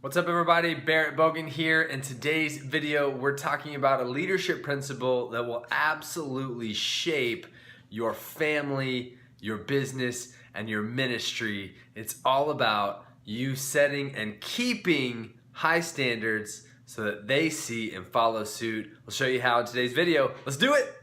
What's up everybody, Barrett Bogan here. In today's video, we're talking about a leadership principle that will absolutely shape your family, your business, and your ministry. It's all about you setting and keeping high standards so that they see and follow suit. We'll show you how in today's video. Let's do it.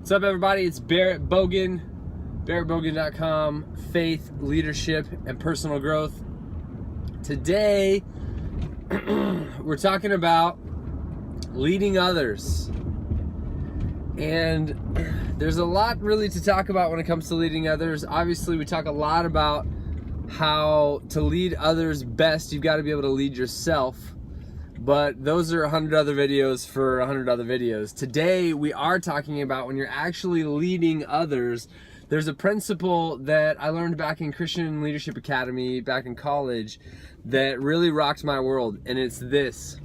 What's up everybody, it's Barrett Bogan, barrettbogan.com, faith, leadership, and personal growth. Today, we're talking about leading others. And there's a lot really to talk about when it comes to leading others. Obviously, we talk a lot about how to lead others best. You've got to be able to lead yourself. But those are 100 other videos for 100 other videos. Today, we are talking about when you're actually leading others. There's a principle that I learned back in Christian Leadership Academy, back in college, that really rocked my world, and it's this.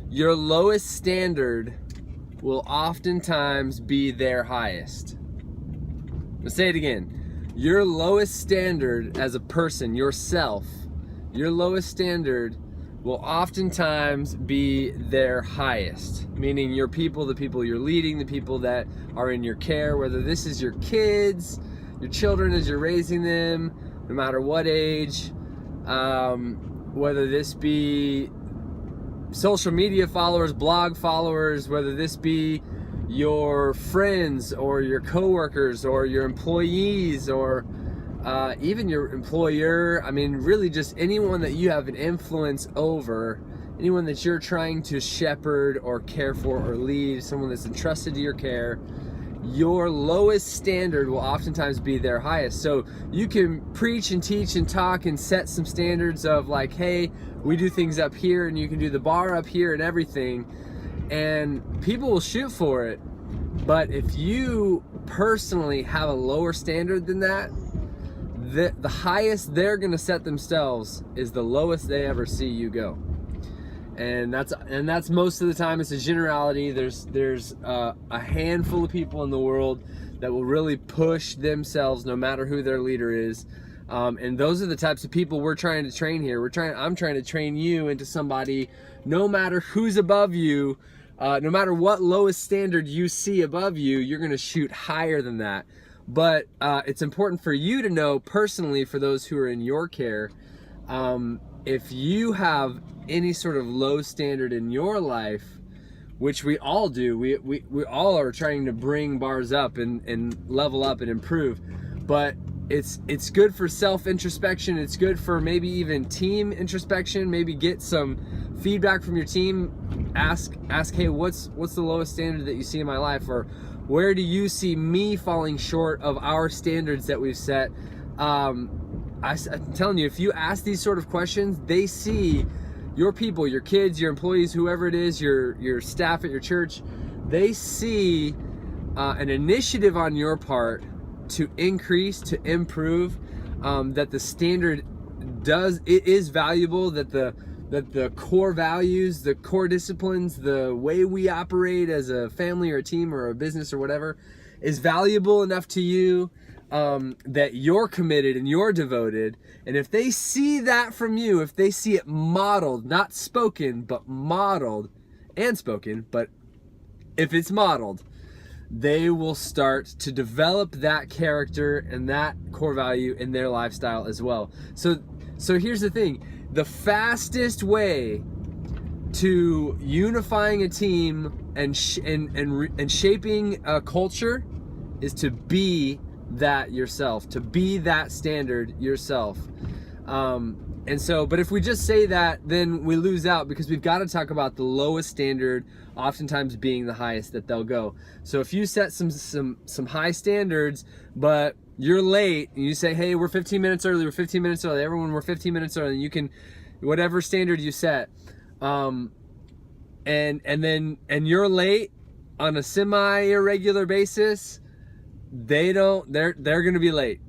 Your lowest standard will oftentimes be their highest. Let's say it again. Your lowest standard as a person, yourself, your lowest standard will oftentimes be their highest, meaning your people, the people you're leading, the people that are in your care, whether this is your kids, your children as you're raising them, no matter what age, whether this be social media followers, blog followers, whether this be your friends or your coworkers or your employees or even your employer. I mean, really just anyone that you have an influence over, anyone that you're trying to shepherd or care for or lead, someone that's entrusted to your care, your lowest standard will oftentimes be their highest. So you can preach and teach and talk and set some standards of like, hey, we do things up here and you can do the bar up here and everything, and people will shoot for it. But if you personally have a lower standard than that, the highest they're going to set themselves is the lowest they ever see you go. And that's most of the time. It's a generality. There's a handful of people in the world that will really push themselves no matter who their leader is. And those are the types of people we're trying to train here. I'm trying to train you into somebody, no matter who's above you, no matter what lowest standard you see above you, you're going to shoot higher than that. But it's important for you to know personally, for those who are in your care, if you have any sort of low standard in your life, which we all do, we all are trying to bring bars up and level up and improve. But it's good for self-introspection. It's good for maybe even team introspection. Maybe get some feedback from your team. Ask, hey, what's the lowest standard that you see in my life? Or where do you see me falling short of our standards that we've set? I'm telling you, if you ask these sort of questions, they see your people, your kids, your employees, whoever it is, your staff at your church, they see an initiative on your part to increase, to improve, that the standard is valuable, that the core values, the core disciplines, the way we operate as a family or a team or a business or whatever is valuable enough to you, that you're committed and you're devoted. And if they see that from you, if they see it modeled, not spoken, but modeled and spoken, but if it's modeled, they will start to develop that character and that core value in their lifestyle as well. So here's the thing. The fastest way to unifying a team and shaping a culture is to be that yourself, to be that standard yourself. But if we just say that, then we lose out, because we've got to talk about the lowest standard oftentimes being the highest that they'll go. So if you set some high standards, but you're late and you say, hey, we're 15 minutes early, everyone, we're 15 minutes early, and you can, whatever standard you set, and you're late on a semi-irregular basis, they're going to be late.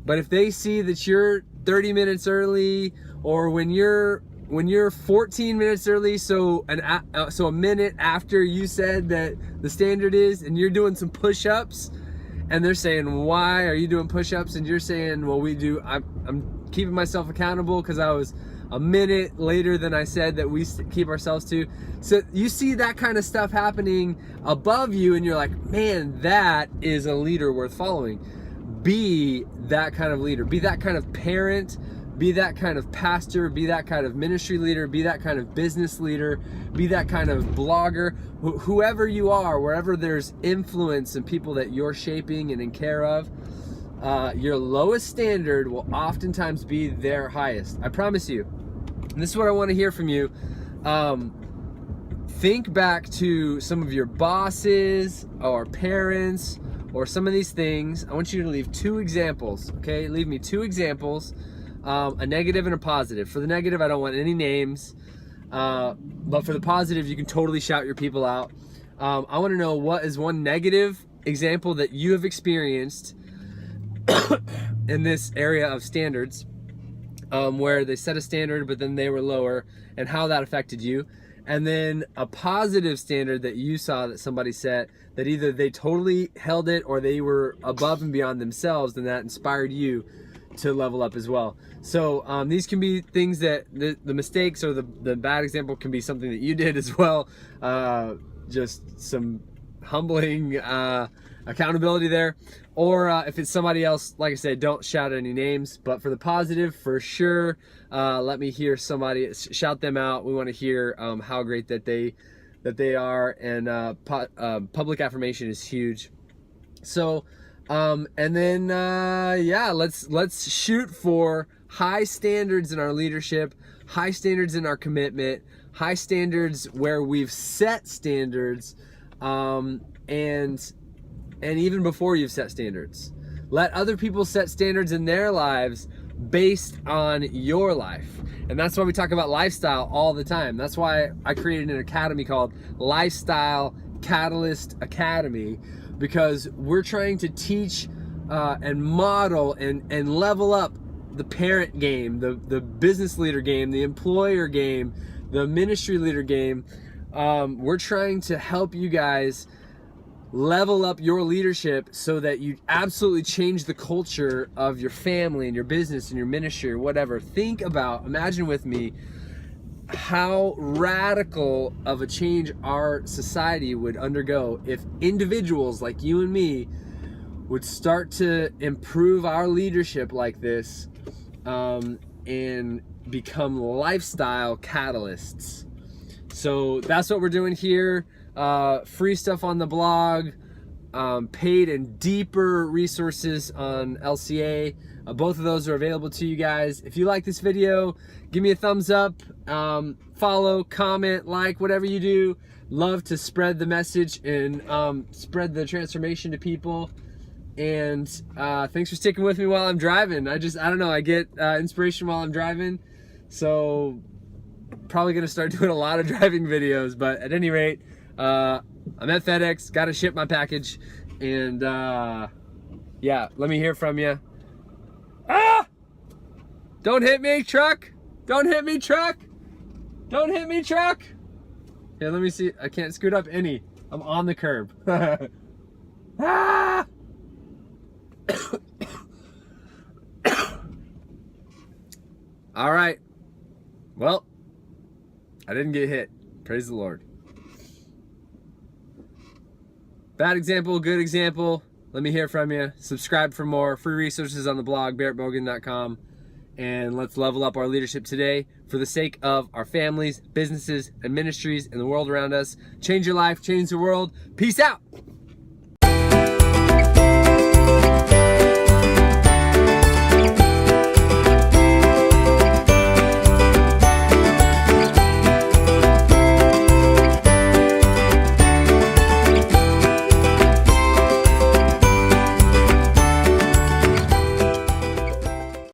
But if they see that you're 30 minutes early, or when you're 14 minutes early, so a minute after you said that the standard is, and you're doing some push-ups, and they're saying, why are you doing push-ups? And you're saying, well, I'm keeping myself accountable because I was a minute later than I said that we keep ourselves to. So you see that kind of stuff happening above you, and you're like, man, that is a leader worth following. Be that kind of leader. Be that kind of parent. Be that kind of pastor. Be that kind of ministry leader. Be that kind of business leader. Be that kind of blogger. Whoever you are, wherever there's influence and people that you're shaping and in care of, your lowest standard will oftentimes be their highest. I promise you. And this is what I want to hear from you. Think back to some of your bosses or parents or some of these things. I want you to leave 2 examples, okay? Leave me 2 examples, a negative and a positive. For the negative, I don't want any names. But for the positive, you can totally shout your people out. I want to know, what is one negative example that you have experienced in this area of standards, where they set a standard but then they were lower, and how that affected you. And then a positive standard that you saw that somebody set, that either they totally held it or they were above and beyond themselves, and that inspired you to level up as well. So these can be things that the mistakes or the bad example can be something that you did as well. Just some humbling accountability there. Or if it's somebody else, like I said, don't shout any names. But for the positive, for sure, let me hear somebody, shout them out. We want to hear how great that they are, and public affirmation is huge. So and then yeah, let's shoot for high standards in our leadership, high standards in our commitment, high standards where we've set standards, and even before you've set standards. Let other people set standards in their lives based on your life. And that's why we talk about lifestyle all the time. That's why I created an academy called Lifestyle Catalyst Academy, because we're trying to teach and model and level up the parent game, the business leader game, the employer game, the ministry leader game. We're trying to help you guys level up your leadership so that you absolutely change the culture of your family and your business and your ministry or whatever. Imagine with me how radical of a change our society would undergo if individuals like you and me would start to improve our leadership like this, and become lifestyle catalysts. So that's what we're doing here. Free stuff on the blog, paid and deeper resources on LCA. Both of those are available to you guys. If you like this video, give me a thumbs up, follow, comment, like, whatever you do. Love to spread the message and spread the transformation to people. And thanks for sticking with me while I'm driving. I don't know, I get inspiration while I'm driving. So probably gonna start doing a lot of driving videos, but at any rate, I'm at FedEx, gotta ship my package, and yeah, let me hear from you. Ah! Don't hit me, truck! Don't hit me, truck! Don't hit me, truck! Here, let me see. I can't scoot up any. I'm on the curb. Ah! All right. Well, I didn't get hit. Praise the Lord. Bad example, good example. Let me hear from you. Subscribe for more free resources on the blog, barrettbogan.com. And let's level up our leadership today for the sake of our families, businesses, and ministries and the world around us. Change your life, change the world. Peace out.